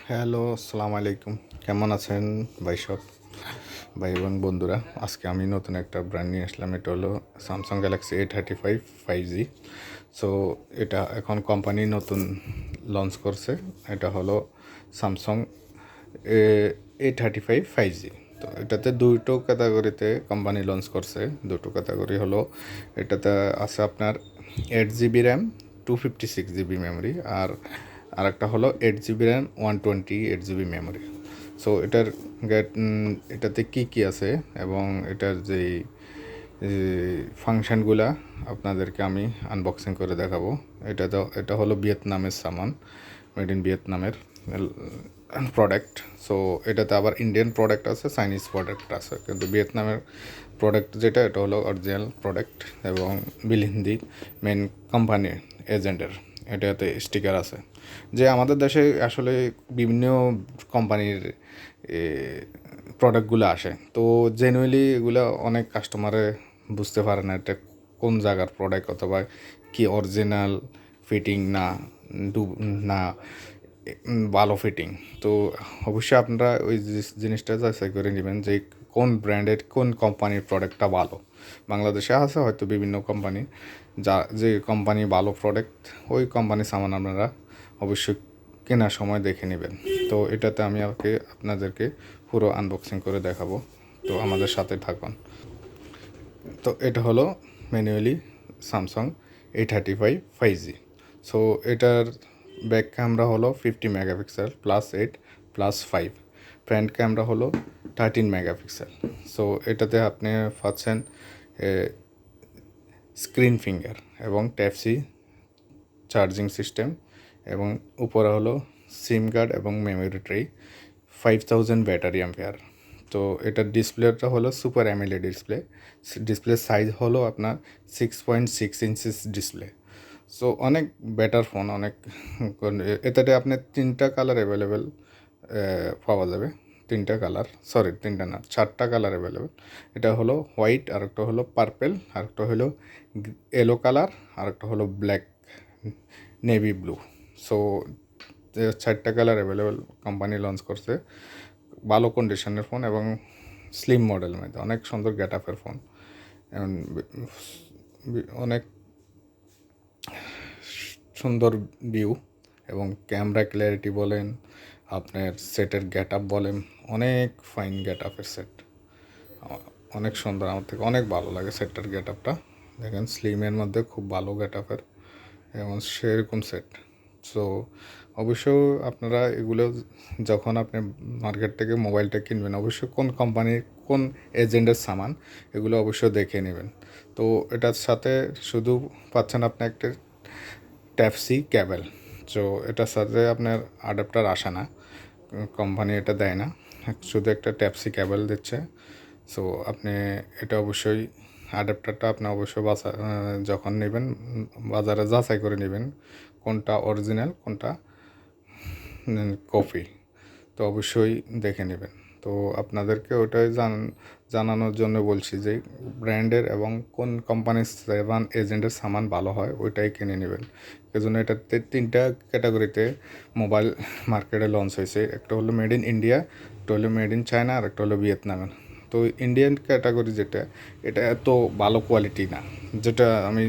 Hello, আসসালামু আলাইকুম। কেমন আছেন ভাই সব ভাই এবং বন্ধুরা? আজকে আমি নতুন একটা ব্র্যান্ড নিয়ে আসলাম। এটা হলো Samsung Galaxy A35 5G। So এটা এখন কোম্পানি নতুন লঞ্চ করছে। এটা হলো স্যামসাং A35 5G। তো এটাতে দুটো ক্যাটাগরিতে কোম্পানি লঞ্চ করছে। দুটো ক্যাটাগরি হলো, এটাতে আছে আপনার 8 GB র্যাম, 256 GB মেমোরি, আর আরেকটা হলো 8 GB RAM, 128 GB memory. So এটাতে কী কী আছে এবং এটার যেই ফাংশানগুলা আপনাদেরকে আমি আনবক্সিং করে দেখাবো। এটা হলো ভিয়েতনামের সামান, মেড ইন ভিয়েতনামের প্রোডাক্ট। সো এটাতে আবার ইন্ডিয়ান প্রোডাক্ট আছে, চাইনিজ প্রোডাক্ট আছে, কিন্তু ভিয়েতনামের প্রোডাক্ট যেটা, এটা হলো অরিজিনাল প্রোডাক্ট এবং বিলিন্দি মেন কোম্পানি এজেন্টের এটাতে স্টিকার আছে। যে আমাদের দেশে আসলে বিভিন্ন কোম্পানির প্রোডাক্টগুলো আসে, তো জেনুইনলি এগুলো অনেক কাস্টমারে বুঝতে পারে না এটা কোন জায়গার প্রোডাক্ট, অথবা কি অরিজিনাল ফিটিং না ভালো ফিটিং। তো অবশ্যই আপনারা ওই জিনিসটা যাচাই করে নেবেন যে কোন ব্র্যান্ডের কোন কোম্পানির প্রোডাক্টটা ভালো। বাংলাদেশে আছে হয়তো বিভিন্ন কোম্পানি, যে কোম্পানি ভালো প্রোডাক্ট, ওই কোম্পানির সামান আপনারা অবশ্যই কেনার সময় দেখে নেবেন। তো এটাতে আমি আপনাদেরকে পুরো আনবক্সিং করে দেখাবো, তো আমাদের সাথে থাকুন। তো এটা হলো manually Samsung A35 5G। So এটার ব্যাক ক্যামেরা হলো 50 মেগাপিক্সেল +8 +5, ফ্রন্ট ক্যামেরা হলো 13 মেগাপিক্সেল। সো এটাতে আপনি পাচ্ছেন স্ক্রিন ফিঙ্গার এবং টাইপ সি চার্জিং সিস্টেম, এবং উপরে হলো সিম কার্ড এবং মেমোরি ট্রে, 5000 ব্যাটারি অ্যাম্পিয়ার। তো এটার ডিসপ্লেটা হলো super AMOLED display. Display size হলো আপনার 6.6 ইঞ্চিস ডিসপ্লে। সো অনেক বেটার ফোন, অনেক এটাতে আপনার তিনটা কালার অ্যাভেলেবেল পাওয়া যাবে। তিনটা না, 4টা কালার অ্যাভেলেবেল। এটা হলো হোয়াইট, আরেকটা হলো পার্পেল, আরেকটা হলো ইয়েলো কালার, আরেকটা হলো ব্ল্যাক নেভি ব্লু। সো 4টা কালার অ্যাভেলেবেল কোম্পানি লঞ্চ করছে। ভালো কন্ডিশনের ফোন এবং স্লিম মডেলের মধ্যে অনেক সুন্দর গেট আপের ফোন, অনেক সুন্দর ভিউ এবং ক্যামেরা ক্ল্যারিটি বলেন, আপনার সেটের গেট আপ বলেন, অনেক ফাইন গেট আপের সেট, অনেক সুন্দর। আমার থেকে অনেক ভালো লাগে সেটটার গেট আপটা। দেখেন স্লিমের মধ্যে খুব ভালো গেট আপের এবং সেরকম সেট। সো অবশ্য আপনারা এগুলো যখন আপনি মার্কেট থেকে মোবাইলটা কিনবেন, অবশ্যই কোন কোম্পানির কোন এজেন্টের সামান, এগুলো অবশ্যই দেখে নেবেন। তো এটার সাথে শুধু পাচ্ছেন আপনি একটা টাইপ সি কেবল। সো এটার সাথে আপনার অ্যাডাপ্টার আসে না, কোম্পানি এটা দেয় না, শুধু একটা টাইপ সি কেবল দিচ্ছে। সো আপনি এটা অবশ্যই অ্যাডাপ্টারটা আপনি অবশ্যই যখন নেবেন বাজারে যাচাই করে নেবেন কোনটা অরিজিনাল কোনটা কপি, তো অবশ্যই দেখে নেবেন। তো আপনাদেরকে ওটাই জানানোর জন্য বলছি যে ব্র্যান্ডের এবং কোন কোম্পানির সেভান এজেন্টের সামান ভালো হয় ওইটাই কিনে নেবেন। এজন্য এটাতে 3টা ক্যাটাগরিতে মোবাইল মার্কেটে লঞ্চ হয়েছে। একটা হলো মেড ইন ইন্ডিয়া, একটা হলো মেড ইন চায়না, আর একটা হলো ভিয়েতনামের। তো ইন্ডিয়ান ক্যাটাগরি যেটা, এটা এত ভালো কোয়ালিটি না, যেটা আমি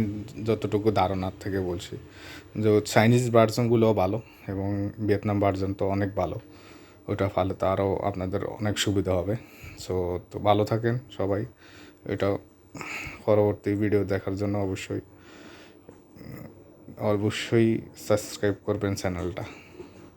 যতটুকু ধারণার থেকে বলছি। যে চাইনিজ ভার্সনগুলোও ভালো এবং ভিয়েতনাম ভার্সন তো অনেক ভালো, ওটা ফালে তো আরও আপনাদের অনেক সুবিধা হবে। সো তো ভালো থাকেন সবাই। এটা পরবর্তী ভিডিও দেখার জন্য অবশ্যই অবশ্যই সাবস্ক্রাইব করবেন চ্যানেলটা।